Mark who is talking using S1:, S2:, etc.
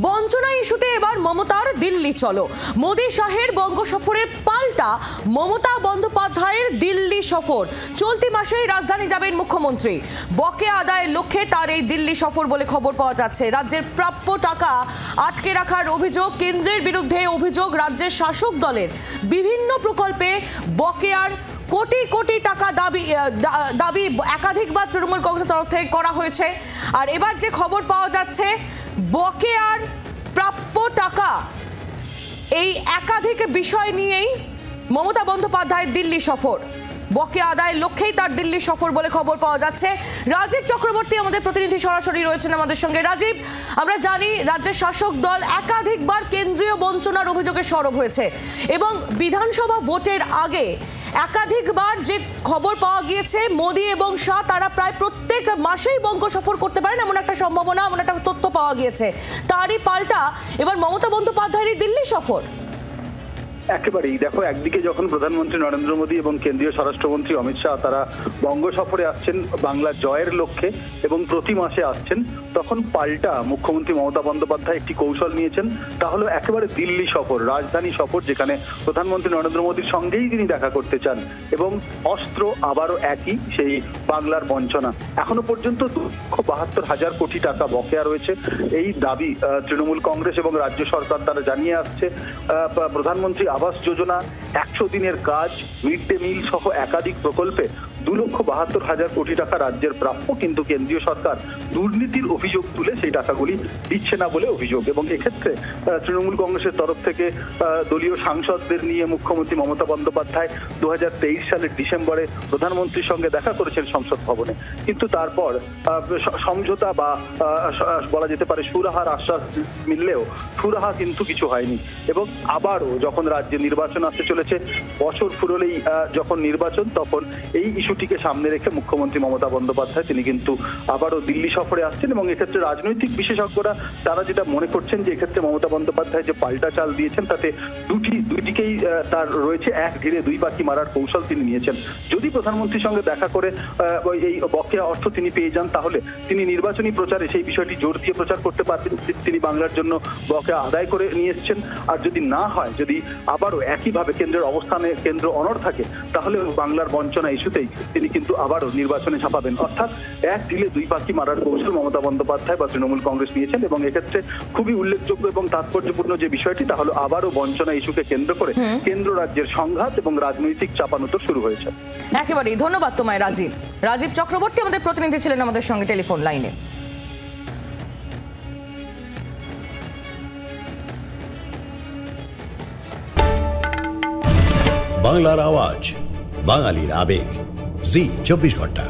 S1: বঞ্চনা ইস্যুতে এবার মমতার দিল্লি চলো। মোদি শাহের বঙ্গ সফরের পাল্টা মমতা বন্দ্যোপাধ্যায়ের দিল্লি সফর। চলতি মাসেই রাজধানী যাবেন মুখ্যমন্ত্রী। বকেয়া আদায়ের লক্ষ্যে তার এই দিল্লি সফর বলে খবর পাওয়া যাচ্ছে। রাজ্যের প্রাপ্য টাকা আটকে রাখার অভিযোগ, কেন্দ্রের বিরুদ্ধে অভিযোগ রাজ্যের শাসক দলের বিভিন্ন প্রকল্পে বকেয়ার কোটি কোটি টাকা দাবি একাধিকবার তৃণমূল কংগ্রেসের তরফ থেকে করা হয়েছে। আর এবার যে খবর পাওয়া যাচ্ছে, বকেয়ার প্রাপ্য টাকা, এই একাধিক বিষয় নিয়েই মমতা বন্দ্যোপাধ্যায়ের দিল্লি সফর। বকেয়া আদায়ের লক্ষ্যেই তার দিল্লি সফর বলে খবর পাওয়া যাচ্ছে। রাজীব চক্রবর্তী আমাদের প্রতিনিধি সরাসরি রয়েছেন আমাদের সঙ্গে। রাজীব, আমরা জানি রাজ্যের শাসক দল একাধিকবার কেন্দ্রীয় বঞ্চনার অভিযোগে সরব হয়েছে এবং বিধানসভা ভোটের আগে একাধিকবার যে খবর পাওয়া গিয়েছে, মোদি এবং শাহ তারা প্রায় প্রত্যেক মাসেই বঙ্গ সফর করতে পারেন এমন একটা সম্ভাবনা, এমন একটা তথ্য পাওয়া গিয়েছে। তারই পাল্টা এবার মমতা বন্দ্যোপাধ্যায়ের দিল্লি সফর।
S2: একেবারেই দেখো, একদিকে যখন প্রধানমন্ত্রী নরেন্দ্র মোদী এবং কেন্দ্রীয় স্বরাষ্ট্রমন্ত্রী অমিত শাহ তারা বঙ্গ সফরে আসছেন বাংলা জয়ের লক্ষ্যে এবং প্রতি মাসে আসছেন, তখন পাল্টা মুখ্যমন্ত্রী মমতা বন্দ্যোপাধ্যায় একটি কৌশল নিয়েছেন। তা হলো একেবারে দিল্লি সফর, রাজধানী সফর, যেখানে প্রধানমন্ত্রী নরেন্দ্র মোদীর সঙ্গেই তিনি দেখা করতে চান এবং অস্ত্র আবারও একই, সেই বাংলার বঞ্চনা। এখনো পর্যন্ত 2,72,000 কোটি টাকা বকেয়া রয়েছে। এই দাবি তৃণমূল কংগ্রেস এবং রাজ্য সরকার তারা জানিয়ে আসছে। প্রধানমন্ত্রী আবাস যোজনা, 100 দিনের কাজ, মিড ডে মিল সহ একাধিক প্রকল্পে 2,72,000 কোটি টাকা রাজ্যের প্রাপ্য, কিন্তু কেন্দ্রীয় সরকার দুর্নীতির অভিযোগ তুলে সেই টাকাগুলি দিচ্ছে না বলে অভিযোগ। এবং এক্ষেত্রে তৃণমূল কংগ্রেসের তরফ থেকে দলীয় সাংসদদের নিয়ে মুখ্যমন্ত্রী মমতা বন্দ্যোপাধ্যায় 2023 সালের ডিসেম্বরে প্রধানমন্ত্রীর সঙ্গে দেখা করেছেন সংসদ ভবনে, কিন্তু তারপর সমঝোতা বা বলা যেতে পারে সুরাহার আশ্বাস মিললেও সুরাহা কিন্তু কিছু হয়নি। এবং আবারও যখন রাজ্যে নির্বাচন আসতে চলেছে, বছর ফুরলেই যখন নির্বাচন, তখন এই ইস্যুটিকে সামনে রেখে মুখ্যমন্ত্রী মমতা বন্দ্যোপাধ্যায় তিনি কিন্তু আবারও দিল্লি সফরে আসছেন। এবং এক্ষেত্রে রাজনৈতিক বিশেষজ্ঞরা তারা যেটা মনে করছেন যে এক্ষেত্রে মমতা বন্দ্যোপাধ্যায় যে পাল্টা চাল দিয়েছেন, তাতে দুইদিকেই তার রয়েছে এক ঢিলে দুই পাখি মারার কৌশল তিনি নিয়েছেন। যদি প্রধানমন্ত্রীর সঙ্গে দেখা করে এই বকেয়া অর্থ তিনি পেয়ে যান, তাহলে তিনি নির্বাচনী প্রচারে সেই বিষয়টি জোর দিয়ে প্রচার করতে পারবেন, তিনি বাংলার জন্য বকেয়া আদায় করে নিয়ে এসছেন। আর যদি না হয়, যদি আবারও একইভাবে কেন্দ্রের অবস্থানে কেন্দ্র অনড় থাকে, তাহলে বাংলার বঞ্চনা ইস্যুতেই তিনি কিন্তু আবারও নির্বাচনে ঝাঁপাবেন। অর্থাৎ এক ঢিলে দুই পাখি মারার কৌশল মমতা বন্দ্যোপাধ্যায় বা তৃণমূল কংগ্রেস নিয়েছেন। এবং এক্ষেত্রে খুবই উল্লেখযোগ্য এবং তাৎপর্যপূর্ণ যে বিষয়টি, তা হলো আবারও বঞ্চনা ইস্যুকে কেন্দ্র করে কেন্দ্র রাজ্যের সংঘাত এবং রাজনৈতিক চাপানোতর শুরু হয়েছে।
S1: একেবারেই ধন্যবাদ তোমায় রাজীব। রাজীব চক্রবর্তী আমাদের প্রতিনিধি ছিলেন আমাদের সঙ্গে টেলিফোন লাইনে।
S3: বাংলার আওয়াজ, বাঙালির আবেগ, জি 24 ঘন্টা।